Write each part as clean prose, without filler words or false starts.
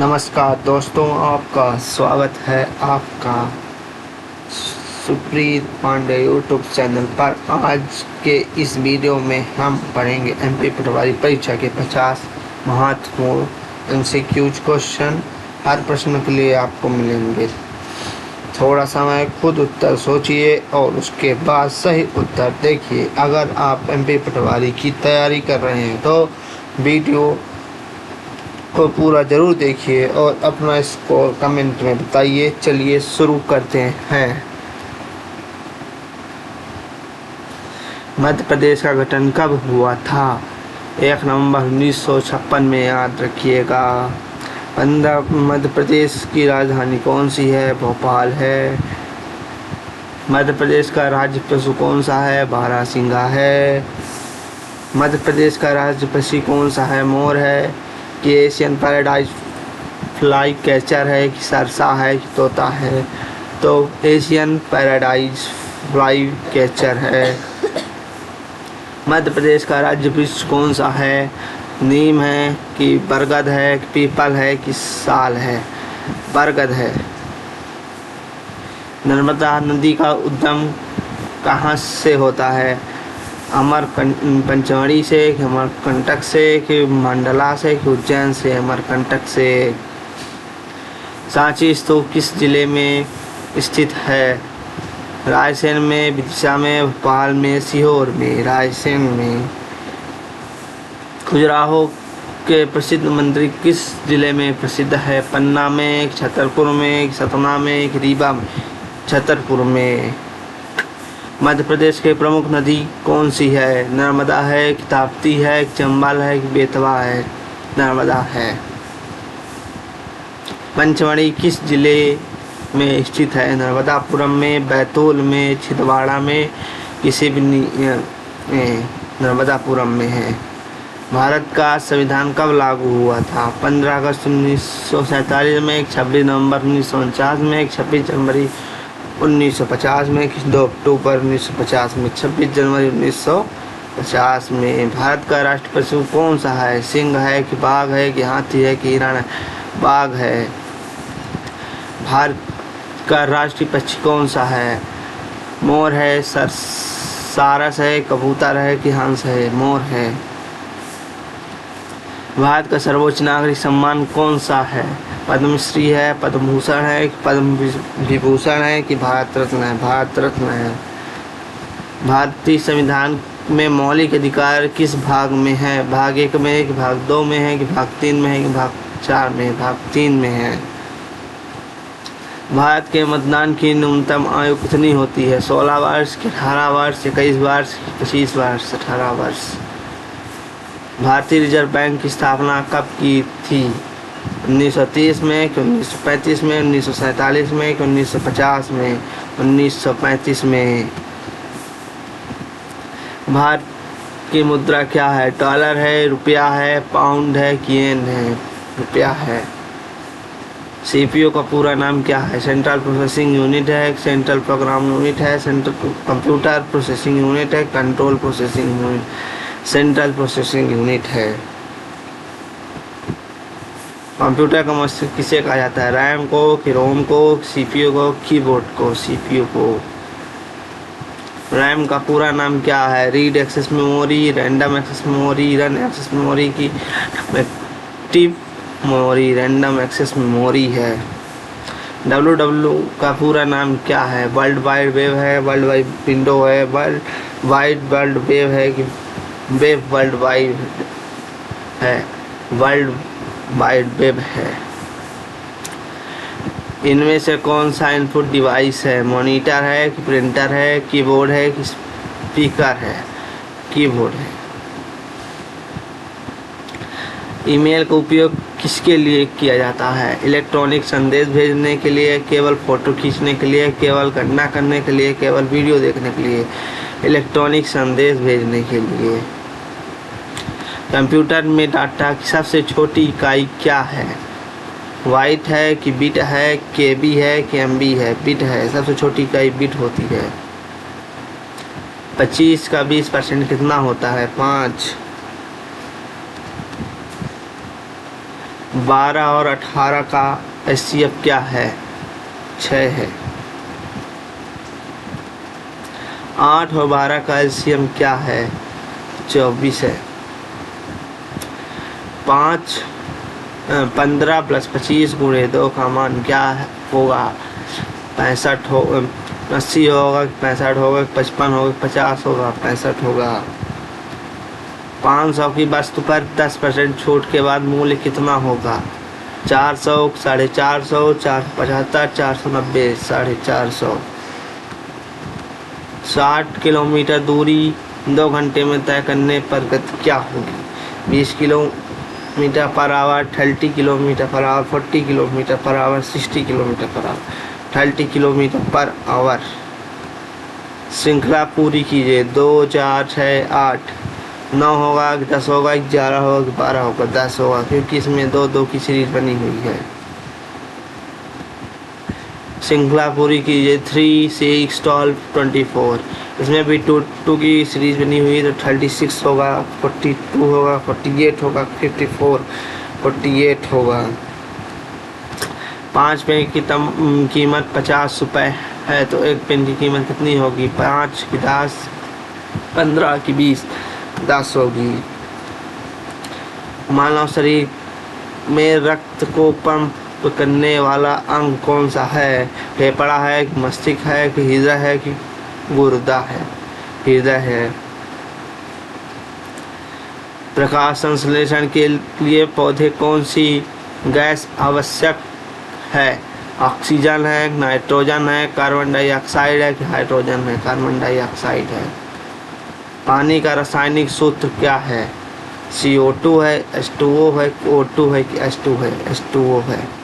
नमस्कार दोस्तों, आपका स्वागत है आपका सुप्रीत पांडे यूट्यूब चैनल पर। आज के इस वीडियो में हम पढ़ेंगे एमपी पटवारी परीक्षा के 50 महत्वपूर्ण एमसीक्यूज क्वेश्चन। हर प्रश्न के लिए आपको मिलेंगे थोड़ा समय, खुद उत्तर सोचिए और उसके बाद सही उत्तर देखिए। अगर आप एमपी पटवारी की तैयारी कर रहे हैं तो वीडियो को पूरा जरूर देखिए और अपना स्कोर कमेंट में बताइए। चलिए शुरू करते हैं। मध्य प्रदेश का गठन कब हुआ था? 1 नवंबर 1956 में, याद रखिएगा। मध्य प्रदेश की राजधानी कौन सी है? भोपाल है। मध्य प्रदेश का राज्य पशु कौन सा है? बारहसिंगा है। मध्य प्रदेश का राज्य पक्षी कौन सा है? मोर है। कि एशियन पैराडाइज फ्लाई कैचर है कि सरसा है कि तोता है? तो एशियन पैराडाइज फ्लाई कैचर है। मध्य प्रदेश का राज्य वृक्ष कौन सा है? नीम है कि बरगद है कि पीपल है कि साल है? बरगद है। नर्मदा नदी का उद्गम कहाँ से होता है? पंचमढ़ी से कि अमरकंटक से कि मंडला से कि उज्जैन से? अमरकंटक से। सांची स्तूप किस जिले में स्थित है? रायसेन में, विदिशा में, भोपाल में, सीहोर में? रायसेन में। खजुराहो के प्रसिद्ध मंदिर किस जिले में प्रसिद्ध है? पन्ना में, छतरपुर में, सतना में, रीवा में? छतरपुर में। मध्य प्रदेश की प्रमुख नदी कौन सी है? नर्मदा है कि ताप्ती है कि चंबल है कि बेतवा है? नर्मदा है। पंचमढ़ी किस जिले में स्थित है? नर्मदापुरम में, बैतूल में, छिंदवाड़ा में, किसी भी में? नर्मदापुरम में है। भारत का संविधान कब लागू हुआ था? 15 अगस्त 1947 में, 26 नवंबर 1949 में, 26 जनवरी 1950 में, 2 अक्टूबर 1950 में, 26 जनवरी 1950 में। भारत का राष्ट्रीय पशु कौन सा है? सिंह है कि बाघ है कि हाथी है कि हिरण है? बाघ है। भारत का राष्ट्रीय पक्षी कौन सा है? मोर है, सारस है, कबूतर है कि हंस है? मोर है। भारत का सर्वोच्च नागरिक सम्मान कौन सा है? पद्मश्री है, पद्म भूषण है कि पद्म विभूषण है कि भारत रत्न है? भारत रत्न है। भारतीय संविधान में मौलिक अधिकार किस भाग में है? भाग 1 में है कि भाग 2 में है कि भाग 3 में है कि भाग 4 में है? भाग 3 में है। भारत के मतदान की न्यूनतम आयु कितनी होती है? 16 वर्ष, 18 वर्ष, 21 वर्ष, 25 वर्ष? 18 वर्ष। भारतीय रिजर्व बैंक की स्थापना कब की थी? 1930 में कि 1935 में, 1947 में कि 1950 में? 1935 में। भारत की मुद्रा क्या है? डॉलर है, रुपया है, पाउंड है कि येन है? रुपया है। सीपीयू का पूरा नाम क्या है? सेंट्रल प्रोसेसिंग यूनिट है, सेंट्रल प्रोग्राम यूनिट है, सेंट्रल कंप्यूटर प्रोसेसिंग यूनिट है, control processing unit? Central processing unit है। कंप्यूटर का मस्तिष्क किसे कहा जाता है? रैम को कि रोम को, सीपीयू को, कीबोर्ड को? सीपीयू को। रैम का पूरा नाम क्या है? Read access memory, random access memory, run access memory की active memory? Random access memory है। डब्ल्यू का पूरा नाम क्या है? वर्ल्ड वाइड वेब है, वर्ल्ड वाइड विंडो है, वर्ल्ड वाइड वर्ल्ड वेब है कि वेब वर्ल्ड वाइड है? वर्ल्ड वाइड वेब है। इनमें से कौन सा इनपुट डिवाइस है? मॉनिटर है कि प्रिंटर है, कीबोर्ड है कि स्पीकर है? कीबोर्ड है। ईमेल का उपयोग किसके लिए किया जाता है? इलेक्ट्रॉनिक संदेश भेजने के लिए, केवल फोटो खींचने के लिए, केवल गणना करने के लिए, केवल वीडियो देखने के लिए? इलेक्ट्रॉनिक संदेश भेजने के लिए। कंप्यूटर में डाटा की सबसे छोटी इकाई क्या है? बाइट है कि बिट है, केबी है कि एमबी है? बिट है। सबसे छोटी इकाई बिट होती है। 25 का 20% कितना होता है? 5। 12 और 18 का HCF क्या है? 6 है। 8 और 12 का LCM क्या है? 24 है। 15 + 25 × 2 का मान क्या होगा? 65 हो 80 होगा, 65 होगा, 55 होगा, 50 होगा, 65 होगा। 500 की वस्तु पर 10% छूट के बाद मूल्य कितना होगा? 400, 450, 475, 490, 450। 60 किलोमीटर दूरी 2 घंटे में तय करने पर गति क्या होगी? 20 kilometre per hour, 30 kilometre per hour, 40 kilometre per hour, 60 kilometre per hour, 30 kilometre per hour. श्रृंखला पूरी कीजिए। 2, 4, 6, 8, 9 होगा, 10 होगा, 11 होगा, 12 होगा, 10 होगा, क्योंकि इसमें 2-2 की सीरीज बनी हुई है। श्रृंखला पूरी कीजिए। 3, 6, 12, 24, इसमें भी 2-2 की सीरीज बनी हुई है, तो 36 होगा, 42 होगा, 48 होगा, 54, 48 होगा। 5 पेन की कीमत 50 रुपये है, तो 1 पेन की कीमत कितनी होगी? 5 की 10, 15 की 20, 10 होगी। मानव शरीर में रक्त को पंप करने वाला अंग कौन सा है? फेफड़ा है कि मस्तिष्क है कि हृदय है कि गुर्दा है? हृदय है। प्रकाश संश्लेषण के लिए पौधे कौन सी गैस आवश्यक है? ऑक्सीजन है, नाइट्रोजन है, कार्बन डाइऑक्साइड है कि हाइड्रोजन है? कार्बन डाइऑक्साइड है। पानी का रासायनिक सूत्र क्या है? CO2 है, H2O है, O2 है कि H2 है? H2O है।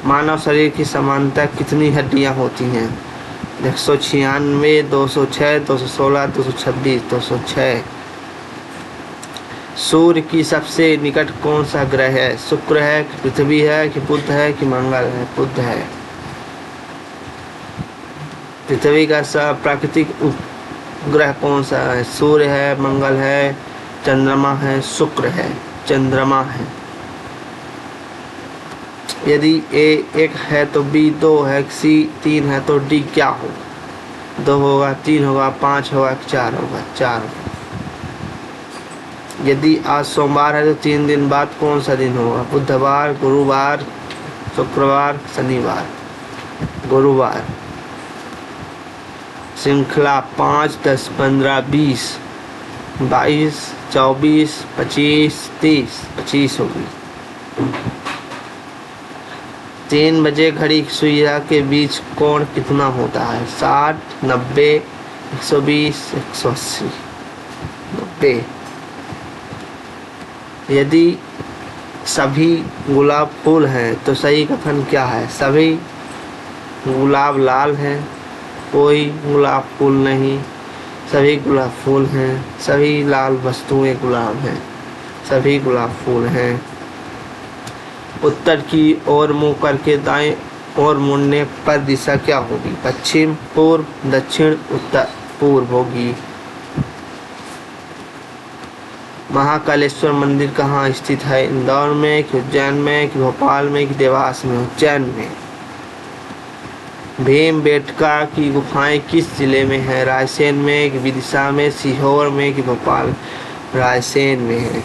मानव शरीर की सामान्यतः कितनी हड्डियां होती हैं? 196, 206, 216, 226, 206। सूर्य की सबसे निकट कौन सा ग्रह है? शुक्र है कि पृथ्वी है कि बुध है कि मंगल है? बुध है। पृथ्वी का प्राकृतिक उपग्रह कौन सा है? सूर्य है, मंगल है, चंद्रमा है, शुक्र है? चंद्रमा है। यदि A 1 है तो B 2 है, C 3 है तो D क्या होगा? 2 होगा, 3 होगा, 5 होगा, 4 होगा? 4। यदि आज सोमवार है तो 3 दिन बाद कौन सा दिन होगा? बुधवार, गुरुवार, शुक्रवार, शनिवार? गुरुवार। श्रृंखला 5, 10, 15, 20, 22, 24, 25, 30, 25 होगी। 3 बजे घड़ी की सुइया के बीच कोण कितना होता है? 60, 90, 120, 180, 90। यदि सभी गुलाब फूल हैं तो सही कथन क्या है? सभी गुलाब लाल हैं, कोई गुलाब फूल नहीं, सभी गुलाब फूल हैं, सभी लाल वस्तुएं गुलाब हैं, सभी गुलाब फूल हैं। उत्तर की ओर मुँह करके दाएं ओर मुड़ने पर दिशा क्या होगी? पश्चिम, पूर्व, दक्षिण, उत्तर? पूर्व होगी। महाकालेश्वर मंदिर कहाँ स्थित है? इंदौर में कि उज्जैन में कि भोपाल में कि देवास में? उज्जैन में। भीमबेटका की गुफाएं किस जिले में है? रायसेन में कि विदिशा में, सीहोर में कि भोपाल? रायसेन में है।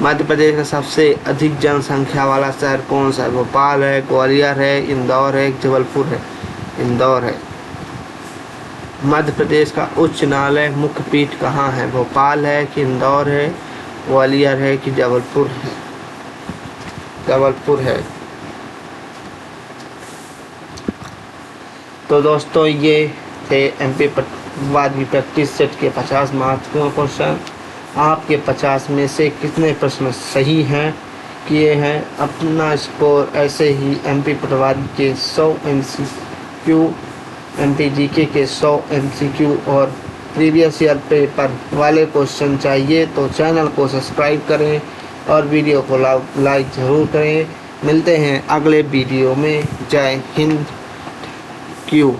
मध्य प्रदेश का सबसे अधिक जनसंख्या वाला शहर कौन सा है? भोपाल है, ग्वालियर है, इंदौर है, जबलपुर है? इंदौर है। मध्य प्रदेश का उच्च न्यायालय मुख्य पीठ कहाँ है? भोपाल है कि इंदौर है, ग्वालियर है कि जबलपुर है? जबलपुर है। तो दोस्तों ये थे MP पटवार की प्रैक्टिस सेट के 50 महत्वपूर्ण क्वेश्चन। आपके 50 में से कितने प्रश्न सही हैं किए हैं? अपना स्कोर ऐसे ही MP पटवारी के 100 MCQ, MP GK के 100 MCQ और प्रीवियस ईयर पेपर वाले क्वेश्चन चाहिए तो चैनल को सब्सक्राइब करें और वीडियो को लाइक ज़रूर करें। मिलते हैं अगले वीडियो में। जय हिंद। क्यू